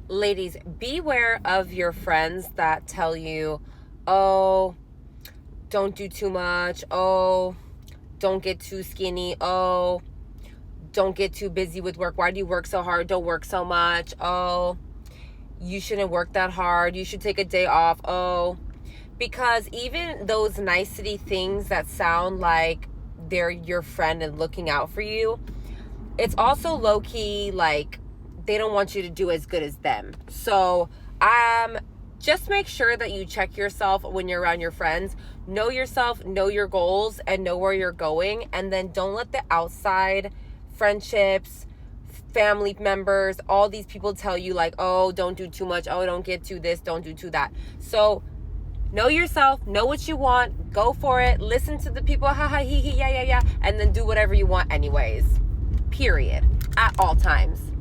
Ladies, beware of your friends that tell you, oh, don't do too much. Oh, don't get too skinny. Oh, don't get too busy with work. Why do you work so hard? Don't work so much. Oh, you shouldn't work that hard. You should take a day off. Oh, because even those nicety things that sound like they're your friend and looking out for you, it's also low-key like they don't want you to do as good as them. So just make sure that you check yourself when you're around your friends. Know yourself, know your goals, and know where you're going. And then don't let the outside friendships, family members, all these people tell you like, oh, don't do too much. Oh, don't get to this. Don't do to that. So know yourself, know what you want, go for it. Listen to the people, ha ha, he, yeah, and then do whatever you want anyways. Period. At all times.